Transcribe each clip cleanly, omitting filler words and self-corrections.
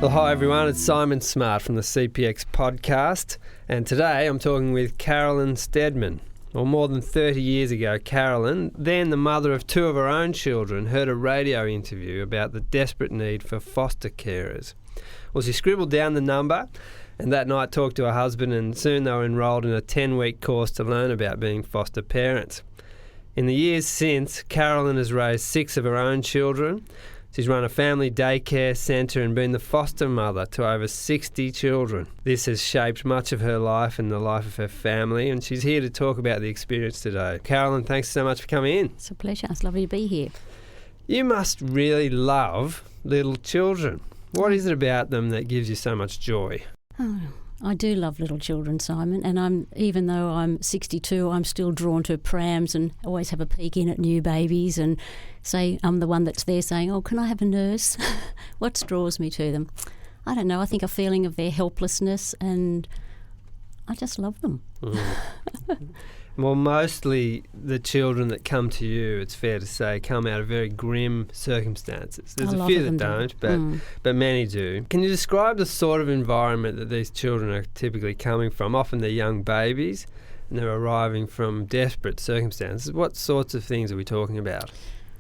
Well, hi everyone, it's Simon Smart from the CPX podcast, and today I'm talking with Carolyn Stedman. Well, more than 30 years ago, Carolyn, then the mother of two of her own children, heard a radio interview about the desperate need for foster carers. Well, she scribbled down the number, and that night talked to her husband, and soon they were enrolled in a 10-week course to learn about being foster parents. In the years since, Carolyn has raised 6 of her own children. She's run a family daycare centre and been the foster mother to over 60 children. This has shaped much of her life and the life of her family, and she's here to talk about the experience today. Carolyn, thanks so much for coming in. It's a pleasure. It's lovely to be here. You must really love little children. What is it about them that gives you so much joy? Oh, I do love little children, Simon, and even though I'm 62, I'm still drawn to prams and always have a peek in at new babies and say I'm the one that's there saying, oh, can I have a nurse? What draws me to them? I don't know. I think a feeling of their helplessness, and I just love them. Well, mostly the children that come to you, it's fair to say, come out of very grim circumstances. There's a few that don't, but many do. Can you describe the sort of environment that these children are typically coming from? Often they're young babies and they're arriving from desperate circumstances. What sorts of things are we talking about?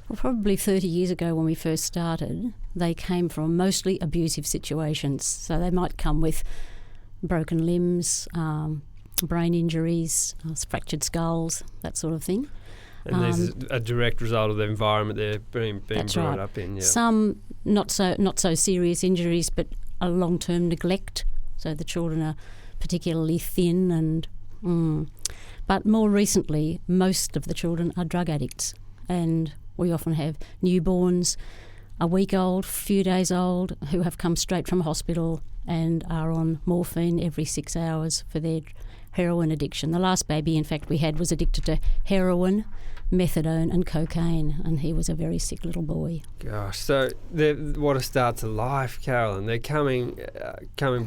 Well, probably 30 years ago when we first started, they came from mostly abusive situations. So they might come with broken limbs, brain injuries, fractured skulls, that sort of thing. And this is a direct result of the environment they're being brought up in. Yeah. Some not so serious injuries, but a long-term neglect. So the children are particularly thin, but more recently, most of the children are drug addicts, and we often have newborns, a week old, few days old, who have come straight from hospital and are on morphine every 6 hours for their heroin addiction. The last baby, in fact, we had was addicted to heroin, methadone and cocaine, and he was a very sick little boy. Gosh, so what a start to life, Carolyn. They're coming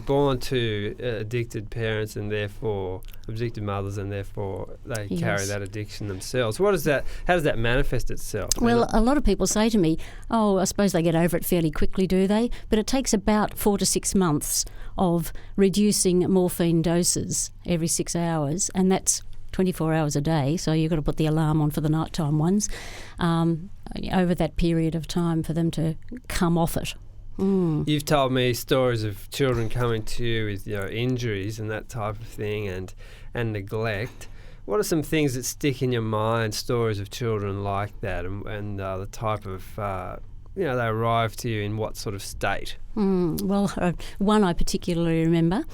born to addicted parents and therefore addicted mothers, and therefore they carry that addiction themselves. How does that manifest itself? Well, a lot of people say to me, oh, I suppose they get over it fairly quickly, do they? But it takes about 4 to 6 months of reducing morphine doses every 6 hours, and that's 24 hours a day, so you've got to put the alarm on for the nighttime ones, over that period of time for them to come off it. You've told me stories of children coming to you with injuries and that type of thing and neglect. What are some things that stick in your mind, stories of children like that, and the type of, they arrive to you in what sort of state? Well, one I particularly remember,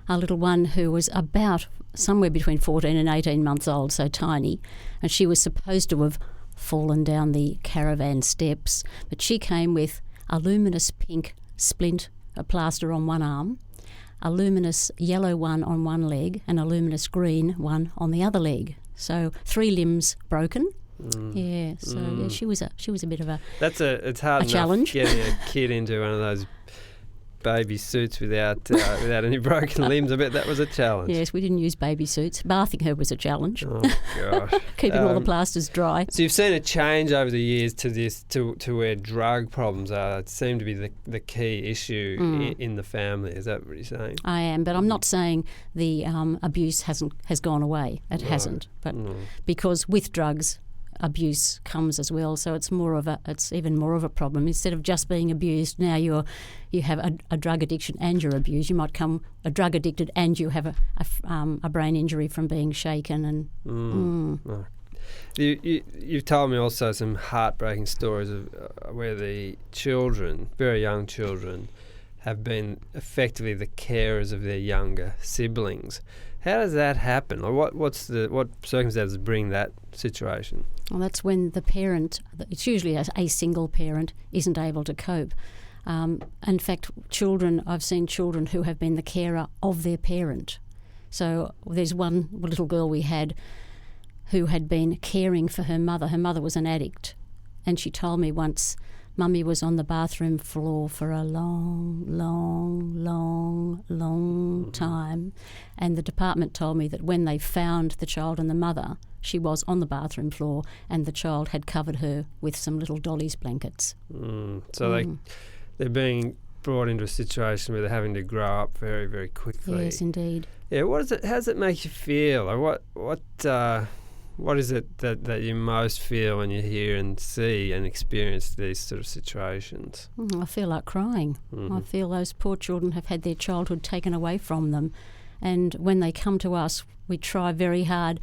a little one who was about somewhere between 14 and 18 months old, so tiny, and she was supposed to have fallen down the caravan steps, but she came with a luminous pink splint, a plaster on one arm, a luminous yellow one on one leg, and a luminous green one on the other leg. So 3 limbs broken. She was a bit of a it's hard enough challenge. Getting a kid into one of those baby suits without any broken limbs. I bet that was a challenge. Yes, we didn't use baby suits. Bathing her was a challenge. Oh gosh. Keeping all the plasters dry. So you've seen a change over the years to where drug problems seem to be the key issue in the family. Is that what you're saying? I am, but I'm not saying the abuse has gone away. It hasn't, but because with drugs, abuse comes as well, so it's even more of a problem. Instead of just being abused, now you have a drug addiction and you're abused. You might come a drug addicted and you have a brain injury from being shaken. And Oh. You've told me also some heartbreaking stories of where the children, very young children, have been effectively the carers of their younger siblings. How does that happen? Or what circumstances bring that situation? Well, that's when the parent, it's usually a single parent, isn't able to cope. In fact, I've seen children who have been the carer of their parent. So there's one little girl we had who had been caring for her mother. Her mother was an addict, and she told me once, Mummy was on the bathroom floor for a long time, and the department told me that when they found the child and the mother, she was on the bathroom floor and the child had covered her with some little dolly's blankets. So they're being brought into a situation where they're having to grow up very, very quickly. Yes, indeed. Yeah, how does it make you feel? Like what is it that you most feel when you hear and see and experience these sort of situations? I feel like crying. I feel those poor children have had their childhood taken away from them. And when they come to us, we try very hard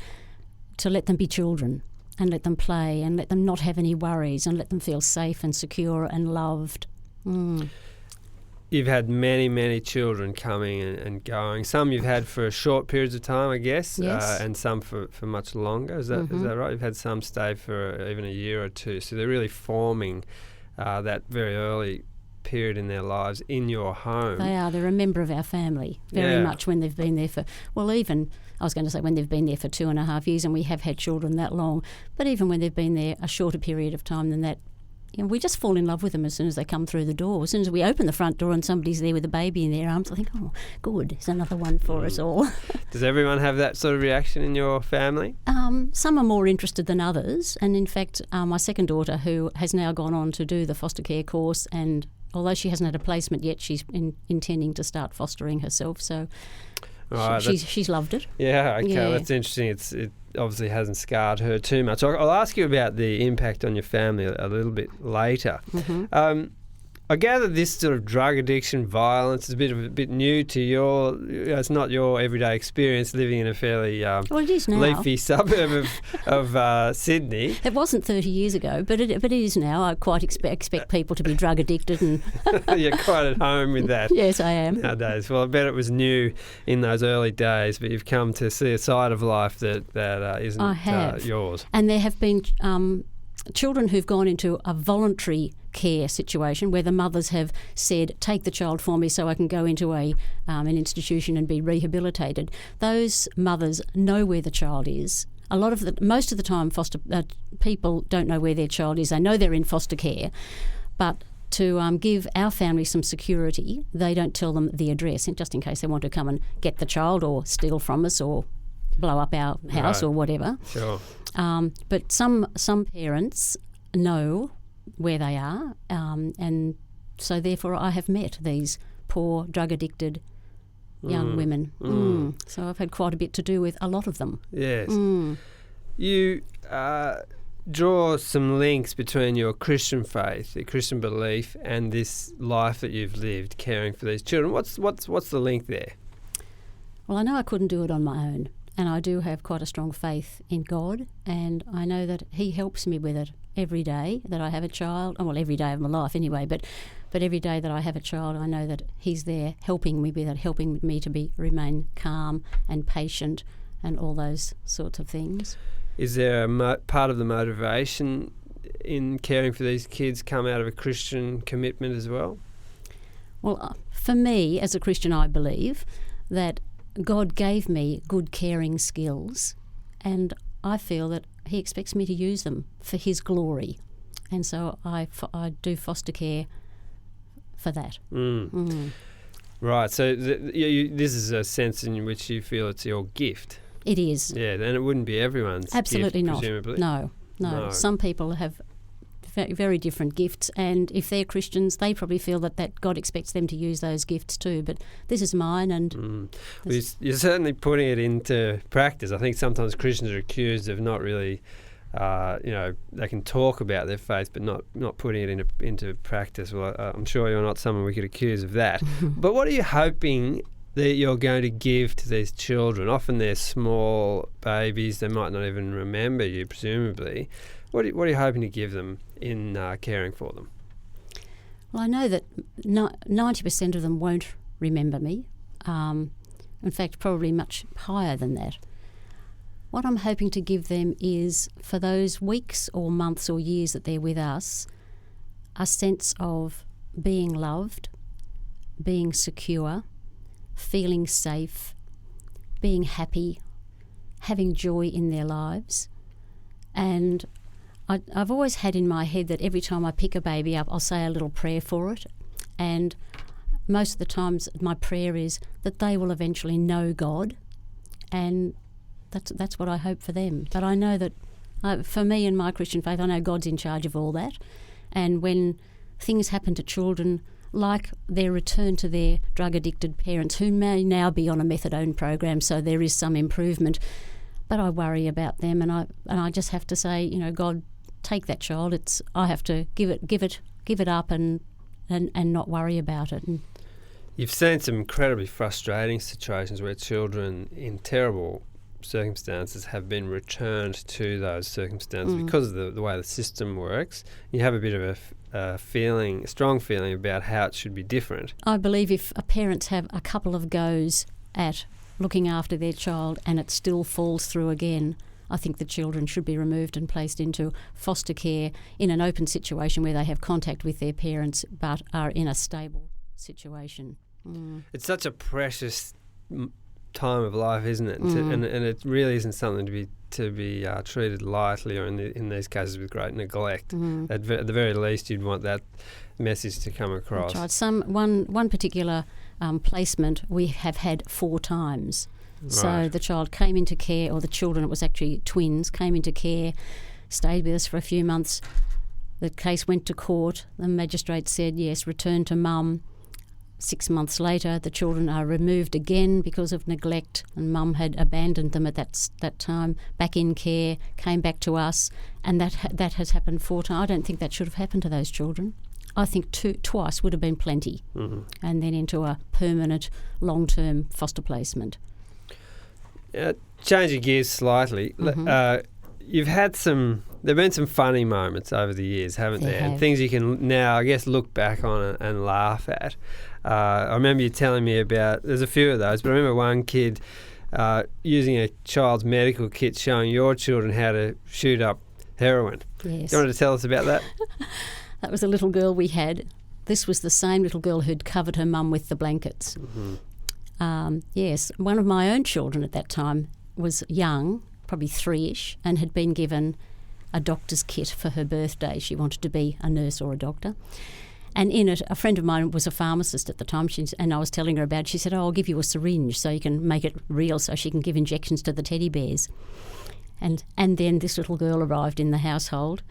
to let them be children and let them play and let them not have any worries and let them feel safe and secure and loved. You've had many, many children coming and going. Some you've had for short periods of time, I guess, yes. And some for much longer. Is that right? You've had some stay for even a year or two. So they're really forming that very early period in their lives in your home. They are. They're a member of our family very much when they've been there for, even, I was going to say when they've been there for 2.5 years, and we have had children that long, but even when they've been there a shorter period of time than that, we just fall in love with them as soon as they come through the door. As soon as we open the front door and somebody's there with a baby in their arms, I think, oh, good, there's another one for us all. Does everyone have that sort of reaction in your family? Some are more interested than others. And in fact, my second daughter, who has now gone on to do the foster care course, and although she hasn't had a placement yet, she's intending to start fostering herself. So she's loved it. Yeah, okay, that's interesting. It obviously hasn't scarred her too much. I'll ask you about the impact on your family a little bit later. I gather this sort of drug addiction, violence is a bit new to your. It's not your everyday experience living in a fairly it is now. Leafy suburb of Sydney. It wasn't 30 years ago, but it is now. I quite expect people to be drug addicted, and you're quite at home with that. Yes, I am nowadays. Well, I bet it was new in those early days, but you've come to see a side of life that isn't yours. And there have been children who've gone into a voluntary care situation where the mothers have said, take the child for me so I can go into an institution and be rehabilitated. Those mothers know where the child is. Most of the time, foster people don't know where their child is. They know they're in foster care, but to give our family some security, they don't tell them the address, just in case they want to come and get the child or steal from us or blow up our house or whatever. Sure. But some parents know where they are, and so therefore I have met these poor drug-addicted young women. So I've had quite a bit to do with a lot of them. Yes. You draw some links between your Christian faith, your Christian belief, and this life that you've lived caring for these children. What's the link there? Well, I know I couldn't do it on my own. And I do have quite a strong faith in God, and I know that He helps me with it every day that I have a child. Well, every day of my life anyway, but every day that I have a child, I know that He's there helping me with it, helping me to remain calm and patient and all those sorts of things. Is there a part of the motivation in caring for these kids come out of a Christian commitment as well? Well, for me, as a Christian, I believe that God gave me good caring skills, and I feel that He expects me to use them for His glory. And so I do foster care for that. Right, so this is a sense in which you feel it's your gift. It is. Yeah, and it wouldn't be everyone's Absolutely gift, not. presumably. No. Some people have very different gifts, and if they're Christians, they probably feel that God expects them to use those gifts too. But this is mine, and well, you're certainly putting it into practice. I think sometimes Christians are accused of not really, they can talk about their faith, but not putting it into practice. Well, I'm sure you're not someone we could accuse of that. But what are you hoping that you're going to give to these children? Often they're small babies; they might not even remember you, presumably. What are you hoping to give them in caring for them? Well, I know that 90% of them won't remember me. In fact, probably much higher than that. What I'm hoping to give them is, for those weeks or months or years that they're with us, a sense of being loved, being secure, feeling safe, being happy, having joy in their lives. And I've always had in my head that every time I pick a baby up, I'll say a little prayer for it. And most of the times my prayer is that they will eventually know God, and that's what I hope for them. But I know that for me and my Christian faith, I know God's in charge of all that. And when things happen to children, like their return to their drug-addicted parents, who may now be on a methadone program, so there is some improvement. But I worry about them, and I just have to say, God, take that child. I have to give it up and not worry about it. And you've seen some incredibly frustrating situations where children in terrible circumstances have been returned to those circumstances because of the way the system works. You have a bit of a strong feeling about how it should be different. I believe if parents have a couple of goes at looking after their child and it still falls through again, I think the children should be removed and placed into foster care in an open situation where they have contact with their parents but are in a stable situation. It's such a precious time of life, isn't it? And it really isn't something to be treated lightly, or in these cases with great neglect. At the very least, you'd want that message to come across. That's right. One particular placement we have had 4 times. Right. So the child came into care, or the children, it was actually twins, came into care, stayed with us for a few months. The case went to court. The magistrate said, yes, return to mum. 6 months later, the children are removed again because of neglect, and mum had abandoned them at that time, back in care, came back to us, and that has happened 4 times. I don't think that should have happened to those children. I think twice would have been plenty, and then into a permanent, long-term foster placement. Changing gears slightly, you've had there've been some funny moments over the years, haven't there? And things you can now, I guess, look back on and laugh at. I remember you telling me about, there's a few of those, but I remember one kid using a child's medical kit showing your children how to shoot up heroin. Yes. Do you want to tell us about that? That was a little girl we had. This was the same little girl who'd covered her mum with the blankets. Yes, one of my own children at that time was young, probably 3-ish, and had been given a doctor's kit for her birthday. She wanted to be a nurse or a doctor. And in it, a friend of mine was a pharmacist at the time, and I was telling her about it. She said, I'll give you a syringe so you can make it real so she can give injections to the teddy bears. And then this little girl arrived in the household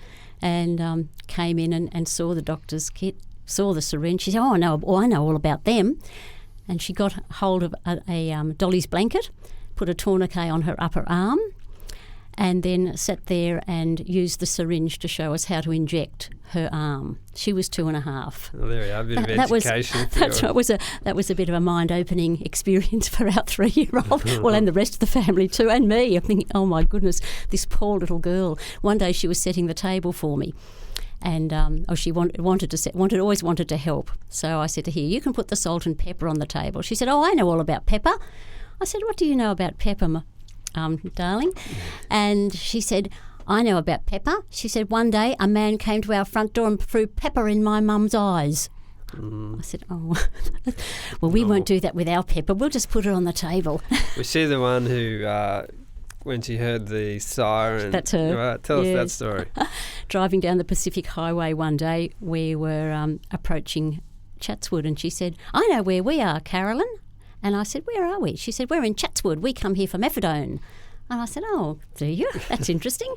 and came in and saw the doctor's kit, saw the syringe. She said, I know all about them. And she got hold of a Dolly's blanket, put a tourniquet on her upper arm, and then sat there and used the syringe to show us how to inject her arm. She was 2.5. Well, there we are, a bit of education. That was a bit of a mind-opening experience for our 3-year-old, well, and the rest of the family too, and me. I'm thinking, oh my goodness, this poor little girl. One day she was setting the table for me, and she always wanted to help. So I said to her, you can put the salt and pepper on the table. She said, I know all about pepper. I said, what do you know about pepper, darling? And she said, I know about pepper. She said, one day a man came to our front door and threw pepper in my mum's eyes. I said, well, we won't do that with our pepper. We'll just put it on the table. Was she the one who, when she heard the siren? That's her. Right, tell us that story. Driving down the Pacific Highway one day, we were approaching Chatswood, and she said, I know where we are, Carolyn. And I said, where are we? She said, we're in Chatswood. We come here for methadone. And I said, oh, do you? That's interesting.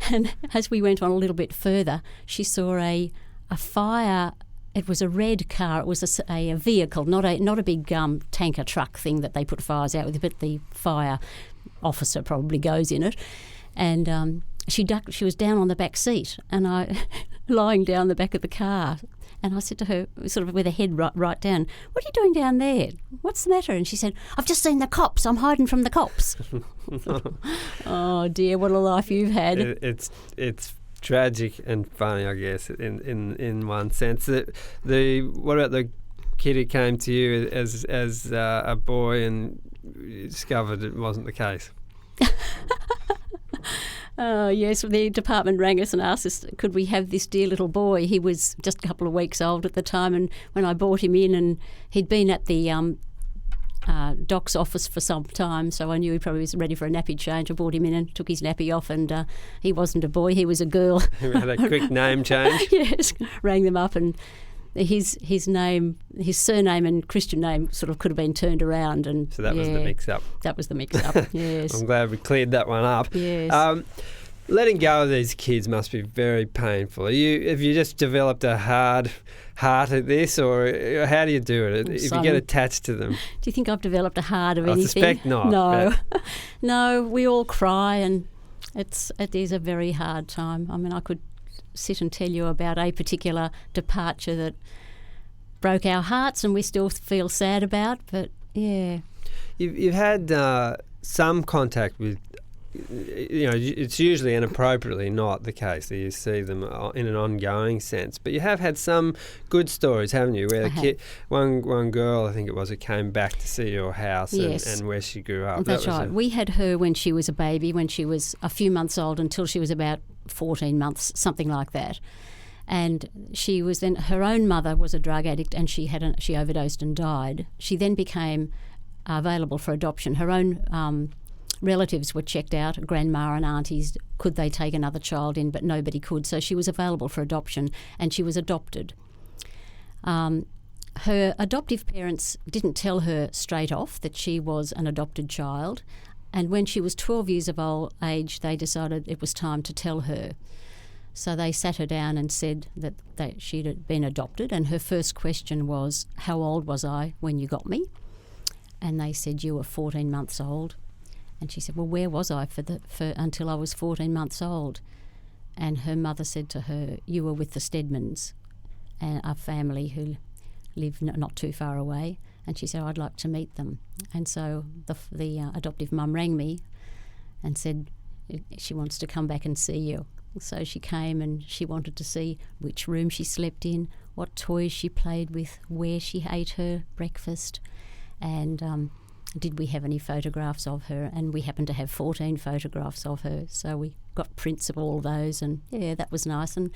And as we went on a little bit further, she saw a fire. It was a red car. It was a vehicle, not a big tanker truck thing that they put fires out with, but the fire officer probably goes in it. And she was down on the back seat, and I lying down the back of the car. And I said to her, sort of with her head right down, what are you doing down there? What's the matter? And she said, I've just seen the cops. I'm hiding from the cops. Oh, dear, what a life you've had. It's tragic and funny, I guess, in one sense. What about the kid who came to you as a boy and discovered it wasn't the case? Oh, yes, the department rang us and asked us, could we have this dear little boy? He was just a couple of weeks old at the time, and when I brought him in, and he'd been at the doc's office for some time, so I knew he probably was ready for a nappy change. I brought him in and took his nappy off, and he wasn't a boy, he was a girl. He had a quick name change? Yes, rang them up, and his name, his surname and Christian name sort of could have been turned around. And so that was the mix-up. That was the mix-up, yes. I'm glad we cleared that one up. Yes. Letting go of these kids must be very painful. Have you just developed a hard heart at this, or how do you do it if you get attached to them? Do you think I've developed a heart of anything? I suspect not. No. No, we all cry, and it is a very hard time. I mean, I could sit and tell you about a particular departure that broke our hearts and we still feel sad about, but yeah. You've had some contact with, it's usually and appropriately not the case that you see them in an ongoing sense, but you have had some good stories, haven't you, where one girl, I think it was, who came back to see your house. Yes. and where she grew up. That's right. We had her when she was a baby, when she was a few months old, until she was about 14 months, something like that. And she was then, her own mother was a drug addict, and she overdosed and died. She then became available for adoption. Her own relatives were checked out, grandma and aunties, could they take another child in, but nobody could. So she was available for adoption, and she was adopted. Her adoptive parents didn't tell her straight off that she was an adopted child, and when she was 12 years of age, they decided it was time to tell her. So they sat her down and said that she'd had been adopted, and her first question was, how old was I when you got me? And they said, you were 14 months old. And she said, well, where was I until I was 14 months old? And her mother said to her, you were with the Stedmans, a family who live not too far away. And she said, I'd like to meet them. And so the adoptive mum rang me and said she wants to come back and see you. So she came, and she wanted to see which room she slept in, what toys she played with, where she ate her breakfast, and did we have any photographs of her. And we happened to have 14 photographs of her, so we got prints of all those, and yeah, that was nice. And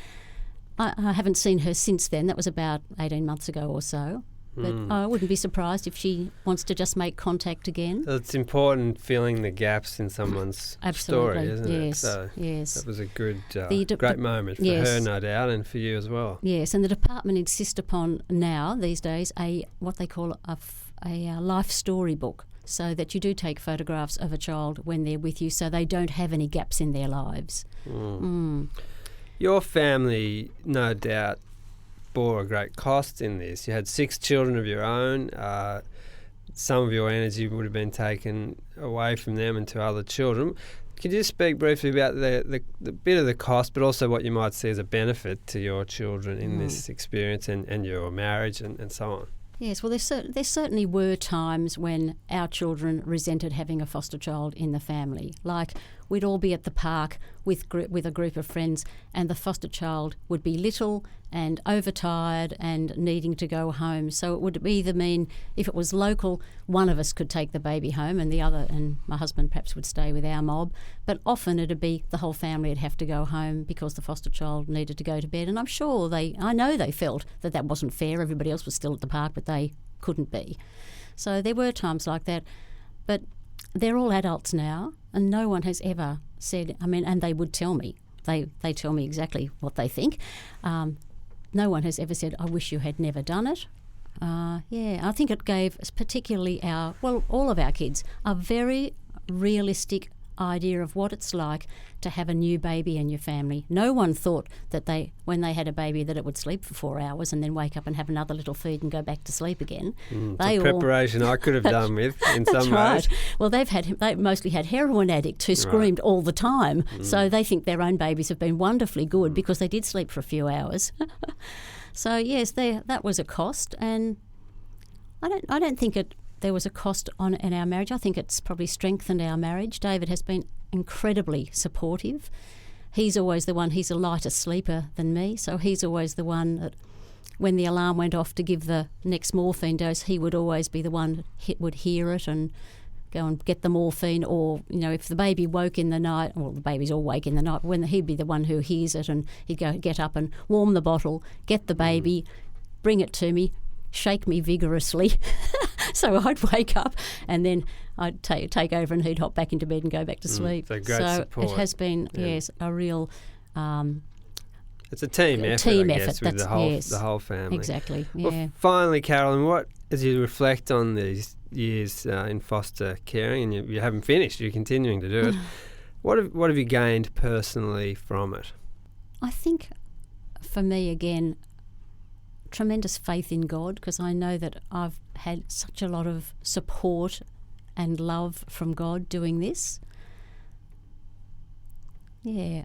I haven't seen her since then. That was about 18 months ago or so. But I wouldn't be surprised if she wants to just make contact again. So it's important filling the gaps in someone's story, isn't it? So yes. That was a good, great moment for her, no doubt, and for you as well. Yes, and the department insist upon now, these days, what they call a life story book, so that you do take photographs of a child when they're with you, so they don't have any gaps in their lives. Your family, no doubt, bore a great cost in this. You had 6 children of your own. Some of your energy would have been taken away from them and to other children. Could you speak briefly about the bit of the cost, but also what you might see as a benefit to your children in this experience and your marriage and so on? Yes, well, there certainly were times when our children resented having a foster child in the family. Like, we'd all be at the park with a group of friends, and the foster child would be little and overtired and needing to go home. So it would either mean, if it was local, one of us could take the baby home and the other, and my husband perhaps would stay with our mob. But often it'd be the whole family would have to go home because the foster child needed to go to bed. And I'm sure I know they felt that wasn't fair. Everybody else was still at the park, but they couldn't be. So there were times like that. But they're all adults now, and no one has ever said, and they would tell me. They tell me exactly what they think. No one has ever said, I wish you had never done it. I think it gave particularly all of our kids a very realistic idea of what it's like to have a new baby in your family. No one thought that when they had a baby, that it would sleep for 4 hours and then wake up and have another little feed and go back to sleep again. Preparation I could have done with in some ways. Well, they mostly had heroin addicts who screamed all the time, so they think their own babies have been wonderfully good because they did sleep for a few hours. So yes, that was a cost, and I don't think there was a cost in our marriage. I think it's probably strengthened our marriage. David has been incredibly supportive. He's always the one, he's a lighter sleeper than me, so he's always the one that when the alarm went off to give the next morphine dose, he would always be the one that would hear it and go and get the morphine. Or, if the baby woke in the night, well, the babies all wake in the night, but he'd be the one who hears it, and he'd get up and warm the bottle, get the baby, bring it to me, shake me vigorously. So I'd wake up and then I'd take over, and he'd hop back into bed and go back to sleep. So great support. It has been, a real... it's a team effort, I guess, with the whole family. Exactly, Well, finally, Carolyn, as you reflect on these years in foster caring, and you haven't finished, you're continuing to do it, What have you gained personally from it? I think for me, again, tremendous faith in God, because I know that I've had such a lot of support and love from God doing this. Yeah,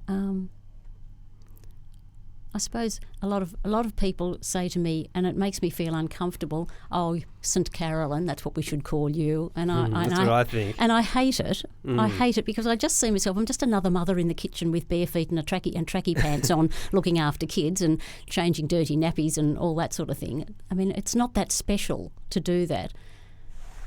I suppose a lot of people say to me, and it makes me feel uncomfortable, "Oh, St. Carolyn, that's what we should call you." And that's what I think. And I hate it. I hate it because I just see myself, I'm just another mother in the kitchen with bare feet and tracky pants on, looking after kids and changing dirty nappies and all that sort of thing. I mean, it's not that special to do that.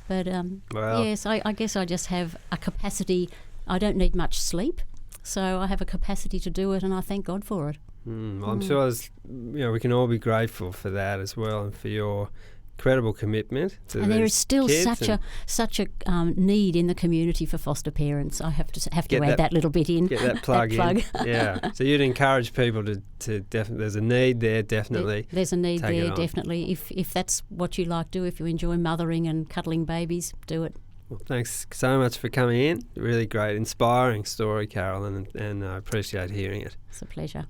But yes, I guess I just have a capacity. I don't need much sleep, so I have a capacity to do it, and I thank God for it. Well, I'm sure we can all be grateful for that as well, and for your incredible commitment to and there is still kids such a need in the community for foster parents. I have to add that little bit in. Get that plug in. Yeah. So you'd encourage people to definitely. There's a need there, definitely. There's a need there, definitely. If that's what you like to do, if you enjoy mothering and cuddling babies, do it. Well, thanks so much for coming in. Really great, inspiring story, Carolyn, and I appreciate hearing it. It's a pleasure.